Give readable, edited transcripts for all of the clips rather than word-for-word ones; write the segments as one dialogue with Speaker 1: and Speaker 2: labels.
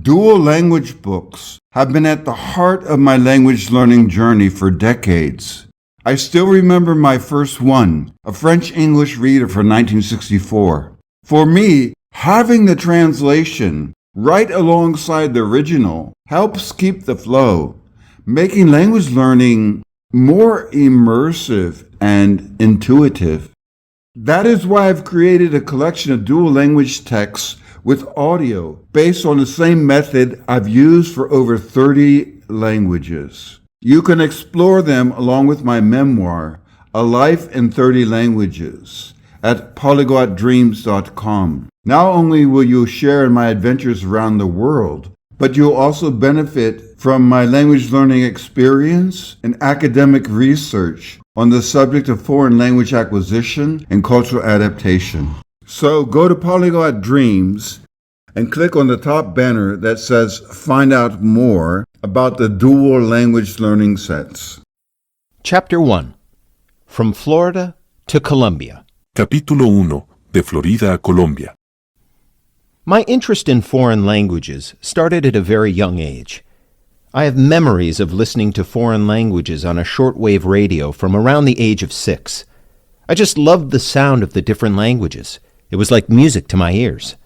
Speaker 1: Dual language books have been at the heart of my language learning journey for decades. I still remember my first one, a French-English reader for 1964. For me, having the translation right alongside the original helps keep the flow, making language learning more immersive and intuitive. That is why I've created a collection of dual language texts with audio based on the same method I've used for over 30 languages. You can explore them along with my memoir, A Life in 30 Languages, at polyglotdreams.com. Not only will you share in my adventures around the world, but you'll also benefit from my language learning experience and academic research on the subject of foreign language acquisition and cultural adaptation. So go to Polyglot Dreams and click on the top banner that says Find Out More about the dual language learning sets.
Speaker 2: Chapter 1. From Florida to Colombia.
Speaker 3: Capítulo 1. De Florida a Colombia.
Speaker 2: My interest in foreign languages started at a very young age. I have memories of listening to foreign languages on a shortwave radio from around the age of 6. I just loved the sound of the different languages. It was like music to my ears.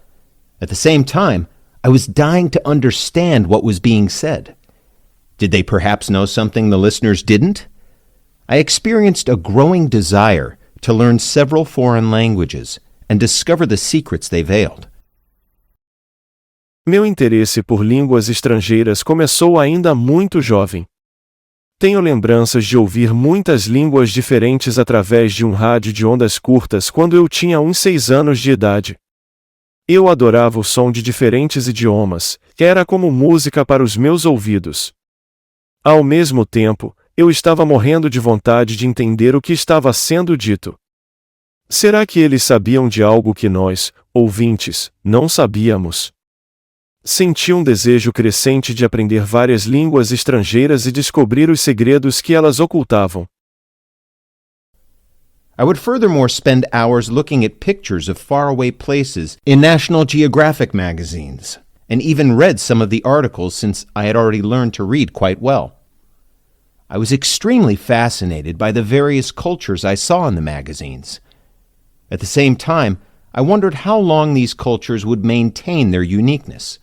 Speaker 2: At the same time, I was dying to understand what was being said. Did they perhaps know something the listeners didn't? I experienced a growing desire to learn several foreign languages and discover the secrets they veiled.
Speaker 4: Meu interesse por línguas estrangeiras começou ainda muito jovem. Tenho lembranças de ouvir muitas línguas diferentes através de um rádio de ondas curtas quando eu tinha uns 6 anos de idade. Eu adorava o som de diferentes idiomas, que era como música para os meus ouvidos. Ao mesmo tempo, eu estava morrendo de vontade de entender o que estava sendo dito. Será que eles sabiam de algo que nós, ouvintes, não sabíamos? Senti um desejo crescente de aprender várias línguas estrangeiras e descobrir os segredos que elas ocultavam.
Speaker 2: I would furthermore spend hours looking at pictures of faraway places in National Geographic magazines, and even read some of the articles since I had already learned to read quite well. I was extremely fascinated by the various cultures I saw in the magazines. At the same time, I wondered how long these cultures would maintain their uniqueness.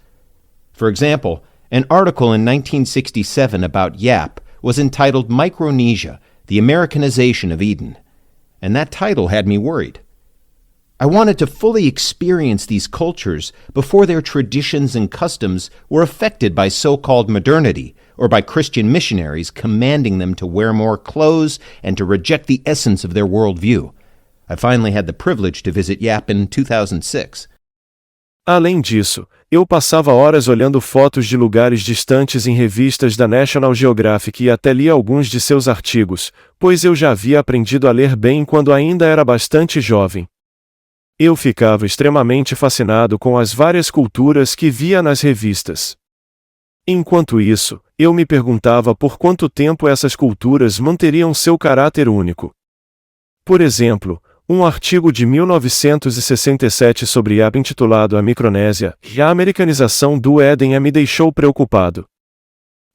Speaker 2: For example, an article in 1967 about Yap was entitled Micronesia, the Americanization of Eden, and that title had me worried. I wanted to fully experience these cultures before their traditions and customs were affected by so-called modernity or by Christian missionaries commanding them to wear more clothes and to reject the essence of their worldview. I finally had the privilege to visit Yap in 2006.
Speaker 4: Além disso, eu passava horas olhando fotos de lugares distantes em revistas da National Geographic e até li alguns de seus artigos, pois eu já havia aprendido a ler bem quando ainda era bastante jovem. Eu ficava extremamente fascinado com as várias culturas que via nas revistas. Enquanto isso, eu me perguntava por quanto tempo essas culturas manteriam seu caráter único. Por exemplo, um artigo de 1967 sobre Yap intitulado A Micronésia e a Americanização do Éden me deixou preocupado.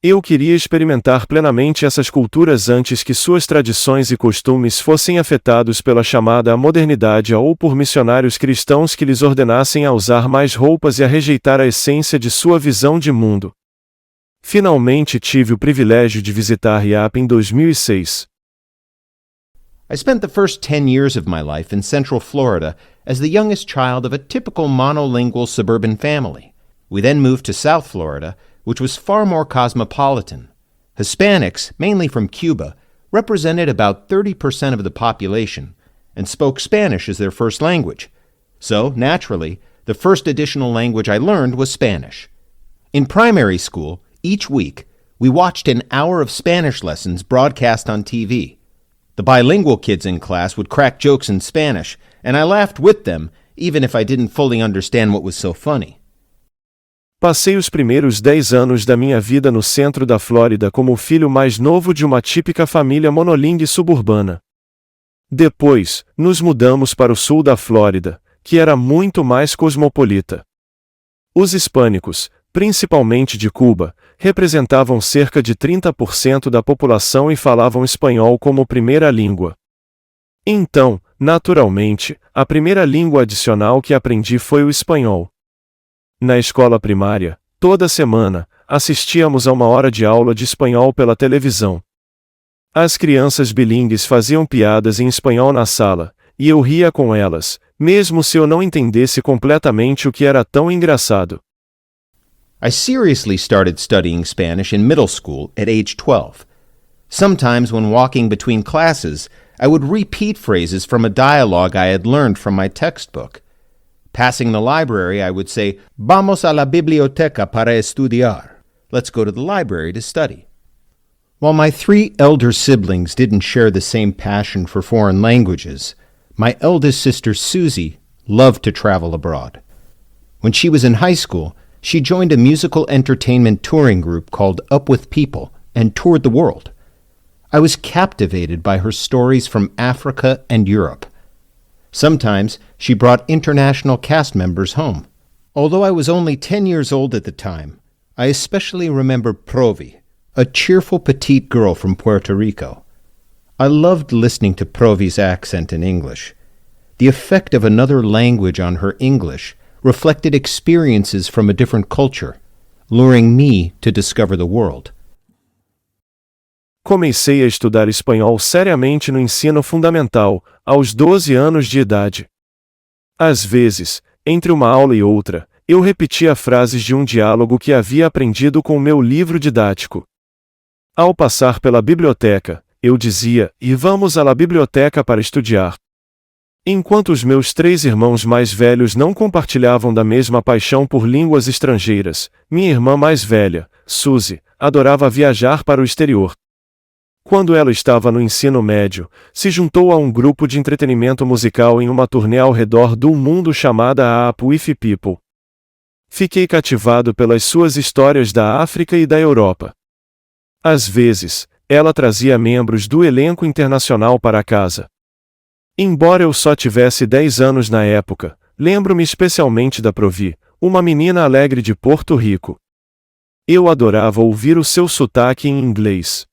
Speaker 4: Eu queria experimentar plenamente essas culturas antes que suas tradições e costumes fossem afetados pela chamada modernidade ou por missionários cristãos que lhes ordenassem a usar mais roupas e a rejeitar a essência de sua visão de mundo. Finalmente tive o privilégio de visitar Yap em 2006.
Speaker 2: I spent the first 10 years of my life in Central Florida as the youngest child of a typical monolingual suburban family. We then moved to South Florida, which was far more cosmopolitan. Hispanics, mainly from Cuba, represented about 30% of the population and spoke Spanish as their first language. So, naturally, the first additional language I learned was Spanish. In primary school, each week, we watched an hour of Spanish lessons broadcast on TV. The bilingual kids in class would crack jokes in Spanish, and I laughed with them, even if I didn't fully understand what was so funny.
Speaker 4: Passei os primeiros 10 anos da minha vida no centro da Flórida como o filho mais novo de uma típica família monolingue suburbana. Depois, nos mudamos para o sul da Flórida, que era muito mais cosmopolita. Os hispânicos, principalmente de Cuba, representavam cerca de 30% da população e falavam espanhol como primeira língua. Então, naturalmente, a primeira língua adicional que aprendi foi o espanhol. Na escola primária, toda semana, assistíamos a uma hora de aula de espanhol pela televisão. As crianças bilíngues faziam piadas em espanhol na sala, e eu ria com elas, mesmo se eu não entendesse completamente o que era tão engraçado.
Speaker 2: I seriously started studying Spanish in middle school at age 12. Sometimes when walking between classes, I would repeat phrases from a dialogue I had learned from my textbook. Passing the library, I would say, "Vamos a la biblioteca para estudiar." Let's go to the library to study. While my 3 elder siblings didn't share the same passion for foreign languages, my eldest sister Susie loved to travel abroad. When she was in high school, she joined a musical entertainment touring group called Up With People and toured the world. I was captivated by her stories from Africa and Europe. Sometimes she brought international cast members home. Although I was only 10 years old at the time, I especially remember Provi, a cheerful petite girl from Puerto Rico. I loved listening to Provi's accent in English. The effect of another language on her English reflected experiences from a different culture, luring me to discover the world.
Speaker 4: Comecei a estudar espanhol seriamente no ensino fundamental, aos 12 anos de idade. Às vezes, entre uma aula e outra, eu repetia frases de um diálogo que havia aprendido com o meu livro didático. Ao passar pela biblioteca, eu dizia, "E vamos à biblioteca para estudar." Enquanto os meus 3 irmãos mais velhos não compartilhavam da mesma paixão por línguas estrangeiras, minha irmã mais velha, Suzy, adorava viajar para o exterior. Quando ela estava no ensino médio, se juntou a um grupo de entretenimento musical em uma turnê ao redor do mundo chamada Up With People. Fiquei cativado pelas suas histórias da África e da Europa. Às vezes, ela trazia membros do elenco internacional para casa. Embora eu só tivesse 10 anos na época, lembro-me especialmente da Provi, uma menina alegre de Porto Rico. Eu adorava ouvir o seu sotaque em inglês.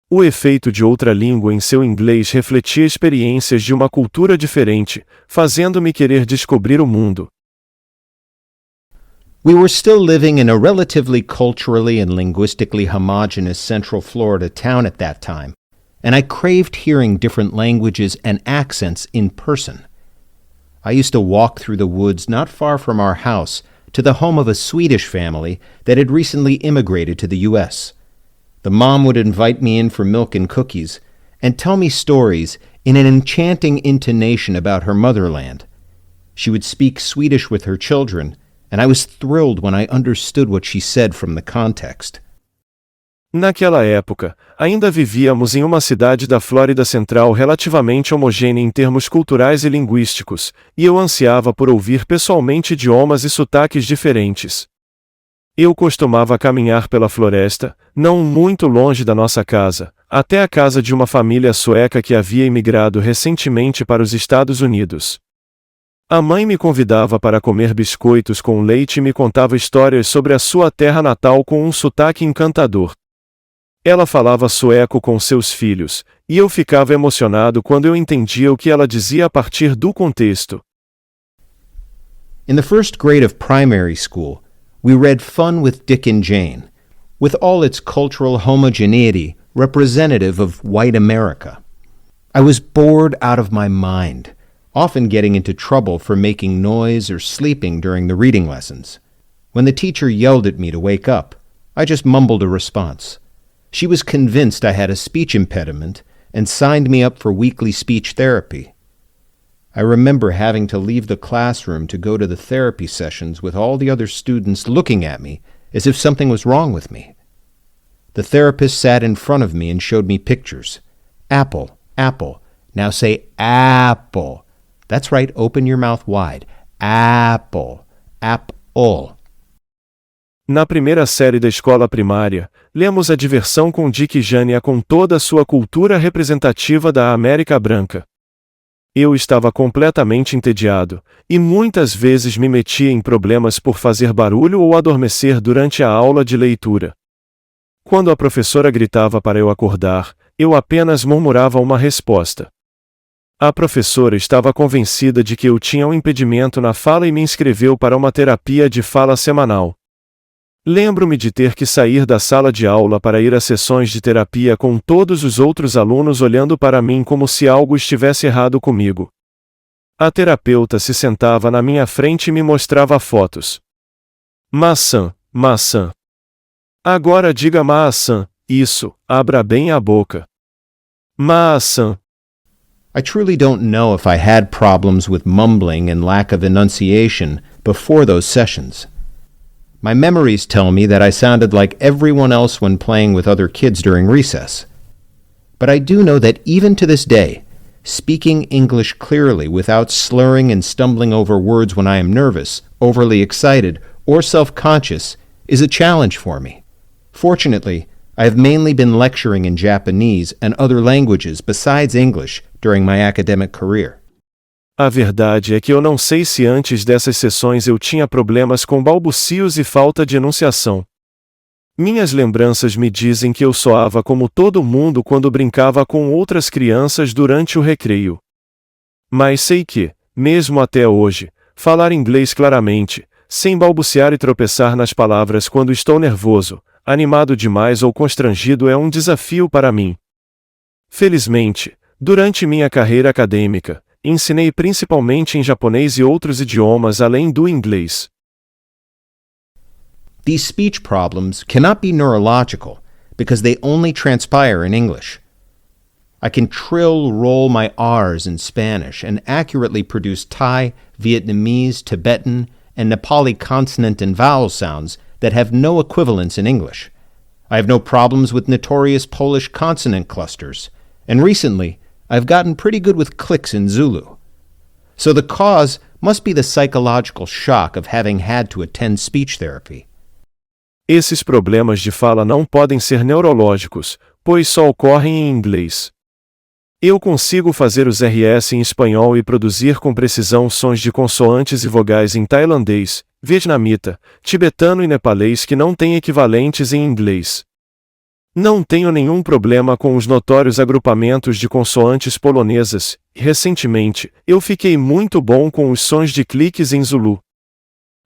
Speaker 4: O efeito de outra língua em seu inglês refletia experiências de uma cultura diferente, fazendo-me querer descobrir o mundo.
Speaker 2: We were still living in a relatively culturally and linguistically homogeneous Central Florida town at that time, and I craved hearing different languages and accents in person. I used to walk through the woods not far from our house to the home of a Swedish family that had recently immigrated to the U.S. The mom would invite me in for milk and cookies and tell me stories in an enchanting intonation about her motherland. She would speak Swedish with her children, and I was thrilled when I understood what she said from the context.
Speaker 4: Naquela época, ainda vivíamos em uma cidade da Flórida Central relativamente homogênea em termos culturais e linguísticos, e eu ansiava por ouvir pessoalmente idiomas e sotaques diferentes. Eu costumava caminhar pela floresta, não muito longe da nossa casa, até a casa de uma família sueca que havia imigrado recentemente para os Estados Unidos. A mãe me convidava para comer biscoitos com leite e me contava histórias sobre a sua terra natal com um sotaque encantador. Ela falava sueco com seus filhos, e eu ficava emocionado quando eu entendia o que ela dizia a partir do contexto.
Speaker 2: In the first grade of primary school, we read Fun with Dick and Jane, with all its cultural homogeneity representative of white America. I was bored out of my mind, often getting into trouble for making noise or sleeping during the reading lessons. When the teacher yelled at me to wake up, I just mumbled a response. She was convinced I had a speech impediment and signed me up for weekly speech therapy. I remember having to leave the classroom to go to the therapy sessions with all the other students looking at me as if something was wrong with me. The therapist sat in front of me and showed me pictures. Apple, apple. Now say apple. That's right, open your mouth wide. Apple, apple.
Speaker 4: Na primeira série da escola primária, lemos A Diversão com Dick e Jania com toda a sua cultura representativa da América Branca. Eu estava completamente entediado, e muitas vezes me metia em problemas por fazer barulho ou adormecer durante a aula de leitura. Quando a professora gritava para eu acordar, eu apenas murmurava uma resposta. A professora estava convencida de que eu tinha um impedimento na fala e me inscreveu para uma terapia de fala semanal. Lembro-me de ter que sair da sala de aula para ir a sessões de terapia com todos os outros alunos olhando para mim como se algo estivesse errado comigo. A terapeuta se sentava na minha frente e me mostrava fotos. Maçã, maçã. Agora diga maçã, isso, abra bem a boca. Maçã.
Speaker 2: I truly don't know if I had problems with mumbling and lack of enunciation before those sessions. My memories tell me that I sounded like everyone else when playing with other kids during recess. But I do know that even to this day, speaking English clearly without slurring and stumbling over words when I am nervous, overly excited, or self-conscious is a challenge for me. Fortunately, I have mainly been lecturing in Japanese and other languages besides English during my academic career.
Speaker 4: A verdade é que eu não sei se antes dessas sessões eu tinha problemas com balbucios e falta de enunciação. Minhas lembranças me dizem que eu soava como todo mundo quando brincava com outras crianças durante o recreio. Mas sei que, mesmo até hoje, falar inglês claramente, sem balbuciar e tropeçar nas palavras quando estou nervoso, animado demais ou constrangido é um desafio para mim. Felizmente, durante minha carreira acadêmica, ensinei principalmente em japonês e outros idiomas além do inglês.
Speaker 2: These speech problems cannot be neurological because they only transpire in English. I can roll my R's in Spanish and accurately produce Thai, Vietnamese, Tibetan, and Nepali consonant and vowel sounds that have no equivalents in English. I have no problems with notorious Polish consonant clusters, and recently I've gotten pretty good with clicks in Zulu. So the cause must be the psychological shock of having had to attend speech therapy.
Speaker 4: Esses problemas de fala não podem ser neurológicos, pois só ocorrem em inglês. Eu consigo fazer os RS em espanhol e produzir com precisão sons de consoantes e vogais em tailandês, vietnamita, tibetano e nepalês que não têm equivalentes em inglês. Não tenho nenhum problema com os notórios agrupamentos de consoantes polonesas, e recentemente, eu fiquei muito bom com os sons de cliques em Zulu.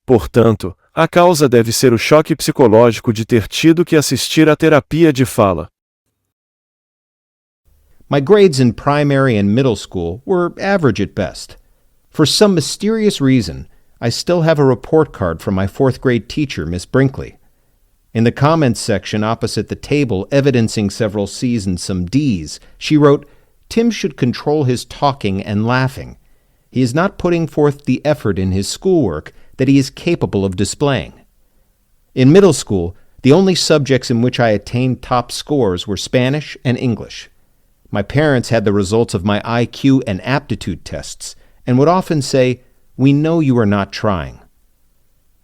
Speaker 4: Portanto, a causa deve ser o choque psicológico de ter tido que assistir à terapia de fala.
Speaker 2: My grades in primary and middle school were average at best. For some mysterious reason, I still have a report card from my fourth grade teacher, Miss Brinkley. In the comments section opposite the table evidencing several C's and some D's, she wrote, "Tim should control his talking and laughing. He is not putting forth the effort in his schoolwork that he is capable of displaying." In middle school, the only subjects in which I attained top scores were Spanish and English. My parents had the results of my IQ and aptitude tests and would often say, "We know you are not trying."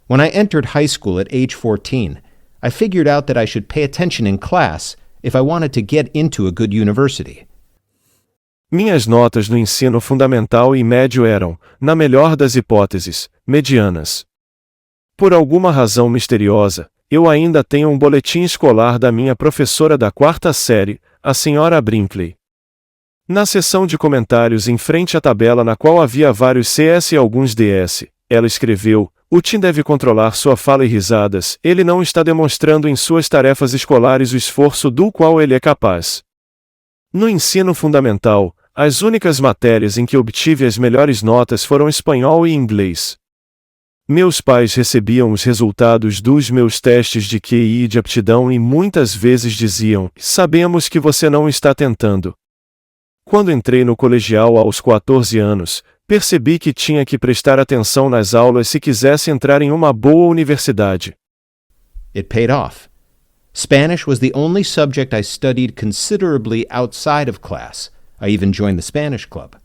Speaker 2: When I entered high school at age 14, I figured out that I should pay attention in class if I wanted to get into a good university.
Speaker 4: Minhas notas no ensino fundamental e médio eram, na melhor das hipóteses, medianas. Por alguma razão misteriosa, eu ainda tenho um boletim escolar da minha professora da quarta série, a Sra. Brinkley. Na seção de comentários em frente à tabela na qual havia vários CS e alguns DS, ela escreveu: "O Tim deve controlar sua fala e risadas, ele não está demonstrando em suas tarefas escolares o esforço do qual ele é capaz." No ensino fundamental, as únicas matérias em que obtive as melhores notas foram espanhol e inglês. Meus pais recebiam os resultados dos meus testes de QI e de aptidão e muitas vezes diziam: "Sabemos que você não está tentando." Quando entrei no colegial aos 14 anos, percebi que tinha que prestar atenção nas aulas se quisesse entrar em uma boa universidade.
Speaker 2: It paid off. Spanish was the only subject I studied considerably outside of class. I even joined the Spanish club.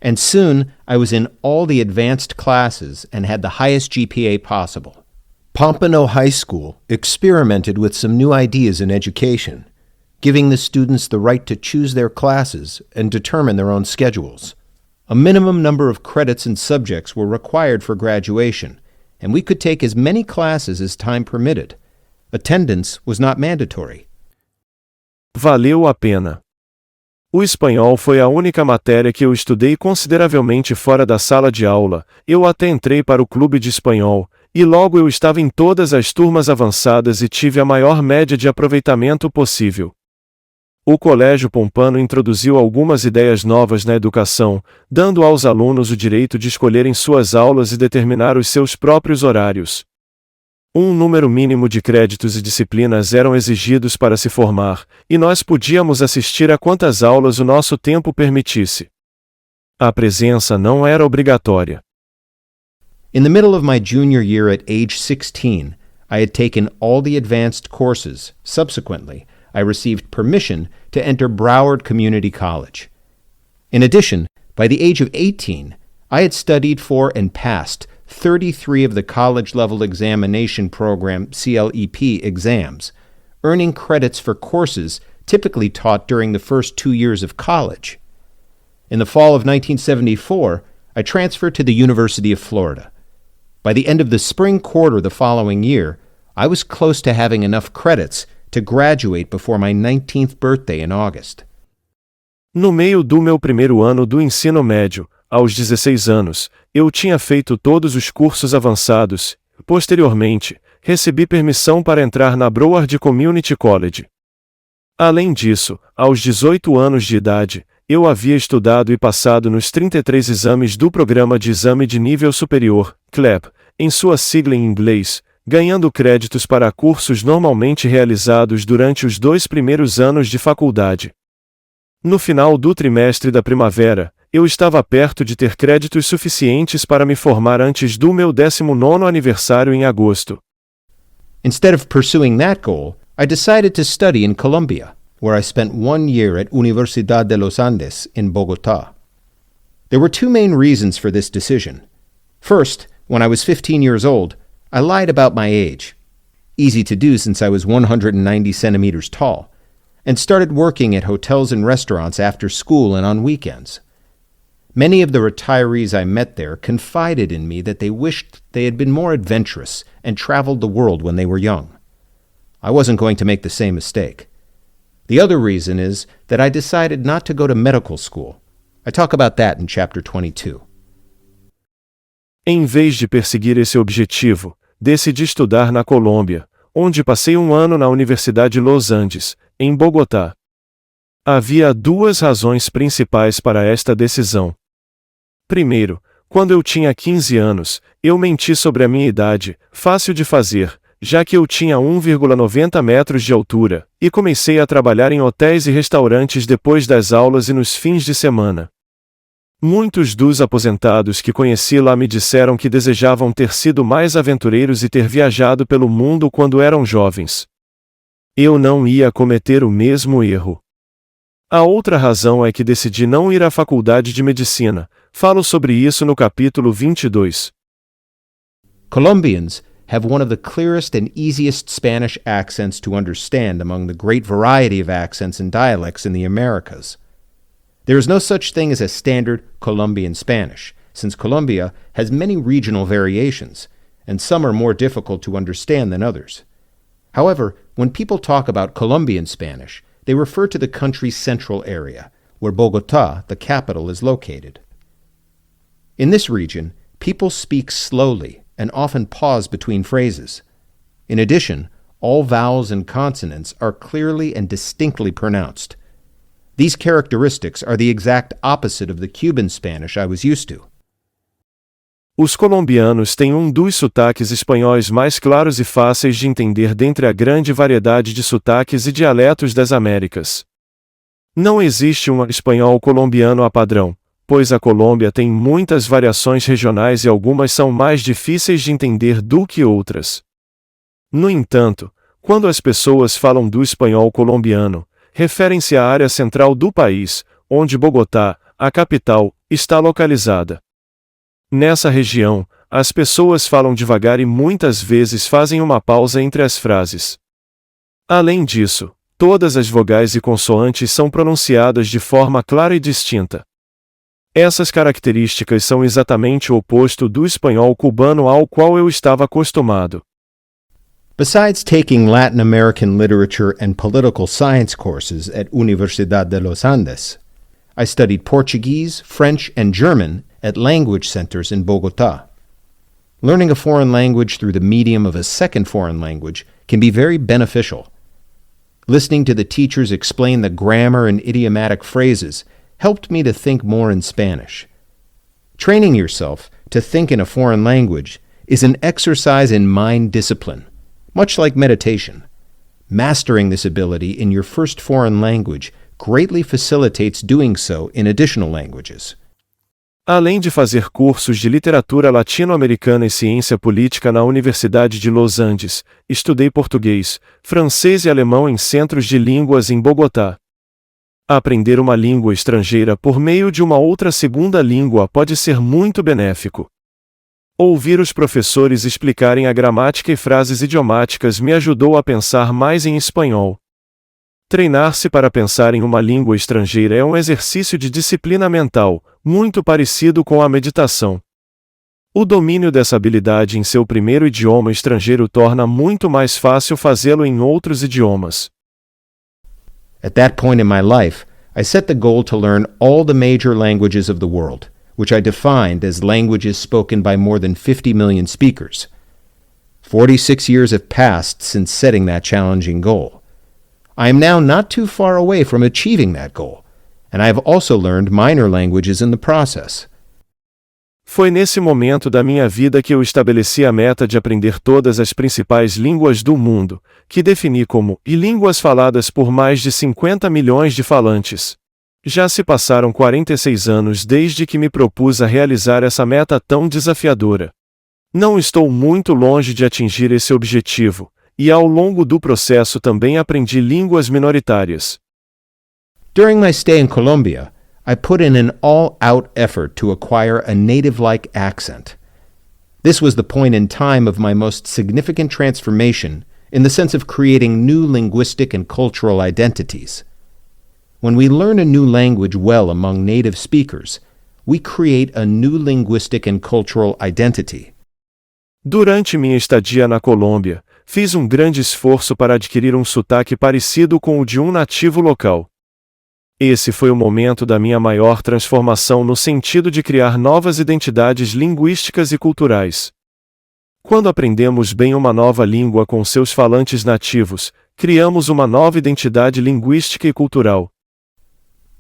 Speaker 2: And soon I was in all the advanced classes and had the highest GPA possible. Pompano High School experimented with some new ideas in education, giving the students the right to choose their classes and determine their own schedules. A minimum number of credits and subjects were required for graduation, and we could take as many classes as time permitted. Attendance was not mandatory.
Speaker 4: Valeu a pena. O espanhol foi a única matéria que eu estudei consideravelmente fora da sala de aula. Eu até entrei para o clube de espanhol, e logo eu estava em todas as turmas avançadas e tive a maior média de aproveitamento possível. O Colégio Pompano introduziu algumas ideias novas na educação, dando aos alunos o direito de escolherem suas aulas e determinar os seus próprios horários. Um número mínimo de créditos e disciplinas eram exigidos para se formar, e nós podíamos assistir a quantas aulas o nosso tempo permitisse. A presença não era obrigatória.
Speaker 2: In the middle of my junior year at age 16, I had taken all the advanced courses. Subsequently, I received permission to enter Broward Community College. In addition, by the age of 18, I had studied for and passed 33 of the college-level examination program CLEP exams, earning credits for courses typically taught during the first 2 years of college. In the fall of 1974, I transferred to the University of Florida. By the end of the spring quarter the following year, I was close to having enough credits to graduate before my 19th birthday in August.
Speaker 4: No meio do meu primeiro ano do ensino médio, aos 16 anos, eu tinha feito todos os cursos avançados. Posteriormente, recebi permissão para entrar na Broward Community College. Além disso, aos 18 anos de idade, eu havia estudado e passado nos 33 exames do Programa de Exame de Nível Superior, CLEP, em sua sigla em inglês, ganhando créditos para cursos normalmente realizados durante os 2 primeiros anos de faculdade. No final do trimestre da primavera, eu estava perto de ter créditos suficientes para me formar antes do meu 19º aniversário em agosto.
Speaker 2: Instead of pursuing that goal, I decided to study in Colombia, where I spent 1 year at Universidad de los Andes in Bogotá. There were 2 main reasons for this decision. First, when I was 15 years old, I lied about my age, easy to do since I was 190 centimeters tall, and started working at hotels and restaurants after school and on weekends. Many of the retirees I met there confided in me that they wished they had been more adventurous and traveled the world when they were young. I wasn't going to make the same mistake. The other reason is that I decided not to go to medical school. I talk about that in chapter 22.
Speaker 4: Em vez de perseguir esse objetivo, decidi estudar na Colômbia, onde passei 1 ano na Universidade Los Andes, em Bogotá. Havia 2 razões principais para esta decisão. Primeiro, quando eu tinha 15 anos, eu menti sobre a minha idade, fácil de fazer, já que eu tinha 1,90 metros de altura, e comecei a trabalhar em hotéis e restaurantes depois das aulas e nos fins de semana. Muitos dos aposentados que conheci lá me disseram que desejavam ter sido mais aventureiros e ter viajado pelo mundo quando eram jovens. Eu não ia cometer o mesmo erro. A outra razão é que decidi não ir à faculdade de medicina. Falo sobre isso no capítulo 22.
Speaker 2: Colombians have one of the clearest and easiest Spanish accents to understand among the great variety of accents and dialects in the Americas. There is no such thing as a standard Colombian Spanish, since Colombia has many regional variations, and some are more difficult to understand than others. However, when people talk about Colombian Spanish, they refer to the country's central area, where Bogotá, the capital, is located. In this region, people speak slowly and often pause between phrases. In addition, all vowels and consonants are clearly and distinctly pronounced. These characteristics are the exact opposite of the Cuban Spanish I was used to.
Speaker 4: Os colombianos têm um dos sotaques espanhóis mais claros e fáceis de entender dentre a grande variedade de sotaques e dialetos das Américas. Não existe um espanhol colombiano a padrão, pois a Colômbia tem muitas variações regionais e algumas são mais difíceis de entender do que outras. No entanto, quando as pessoas falam do espanhol colombiano, referem-se à área central do país, onde Bogotá, a capital, está localizada. Nessa região, as pessoas falam devagar e muitas vezes fazem uma pausa entre as frases. Além disso, todas as vogais e consoantes são pronunciadas de forma clara e distinta. Essas características são exatamente o oposto do espanhol cubano ao qual eu estava acostumado.
Speaker 2: Besides taking Latin American literature and political science courses at Universidad de los Andes, I studied Portuguese, French, and German at language centers in Bogotá. Learning a foreign language through the medium of a second foreign language can be very beneficial. Listening to the teachers explain the grammar and idiomatic phrases helped me to think more in Spanish. Training yourself to think in a foreign language is an exercise in mind discipline, much like meditation. Mastering this ability in your first foreign language greatly facilitates doing so in additional languages.
Speaker 4: Além de fazer cursos de literatura latino-americana e ciência política na Universidade de Los Andes, estudei português, francês e alemão em centros de línguas em Bogotá. Aprender uma língua estrangeira por meio de uma outra segunda língua pode ser muito benéfico. Ouvir os professores explicarem a gramática e frases idiomáticas me ajudou a pensar mais em espanhol. Treinar-se para pensar em uma língua estrangeira é um exercício de disciplina mental, muito parecido com a meditação. O domínio dessa habilidade em seu primeiro idioma estrangeiro torna muito mais fácil fazê-lo em outros idiomas.
Speaker 2: At that point in my life, I set the goal to learn all the major languages of the world, which I defined as languages spoken by more than 50 million speakers. 46 years have passed since setting that challenging goal. I am now not too far away from achieving that goal, and I have also learned minor languages in the process.
Speaker 4: Foi nesse momento da minha vida que eu estabeleci a meta de aprender todas as principais línguas do mundo, que defini como línguas faladas por mais de 50 milhões de falantes. Já se passaram 46 anos desde que me propus a realizar essa meta tão desafiadora. Não estou muito longe de atingir esse objetivo, e ao longo do processo também aprendi línguas minoritárias.
Speaker 2: During my stay in Colombia, I put in an all-out effort to acquire a native-like accent. This was the point in time of my most significant transformation in the sense of creating new linguistic and cultural identities. When we learn a new language well among native speakers, we create a new linguistic and cultural identity.
Speaker 4: Durante minha estadia na Colômbia, fiz um grande esforço para adquirir um sotaque parecido com o de um nativo local. Esse foi o momento da minha maior transformação no sentido de criar novas identidades linguísticas e culturais. Quando aprendemos bem uma nova língua com seus falantes nativos, criamos uma nova identidade linguística e cultural.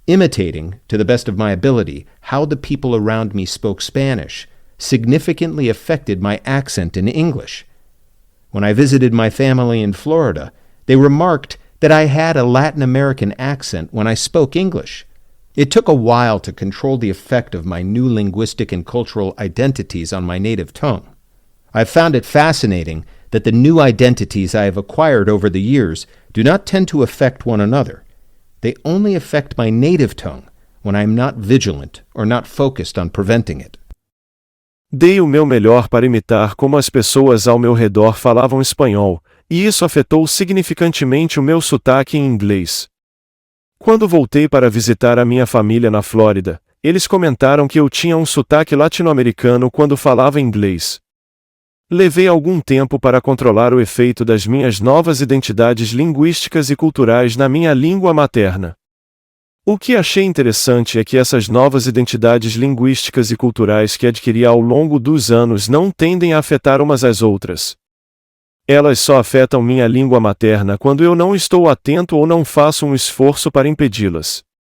Speaker 2: Imitating, to the best of my ability, how the people around me spoke Spanish significantly affected my accent in English. When I visited my family in Florida, they remarked that I had a Latin American accent when I spoke English. It took a while to control the effect of my new linguistic and cultural identities on my native tongue. I've found it fascinating that the new identities I have acquired over the years do not tend to affect one another. They only affect my native tongue when I am not vigilant or not focused on preventing it.
Speaker 4: Dei o meu melhor para imitar como as pessoas ao meu redor falavam espanhol, e isso afetou significantemente o meu sotaque em inglês. Quando voltei para visitar a minha família na Flórida, eles comentaram que eu tinha um sotaque latino-americano quando falava inglês. Levei algum tempo para controlar o efeito das minhas novas identidades linguísticas e culturais na minha língua materna. O que achei interessante é que essas novas identidades linguísticas e culturais que adquiri ao longo dos anos não tendem a afetar umas às outras. Elas só afetam minha língua materna quando eu não estou atento ou não faço um esforço para impedi-las.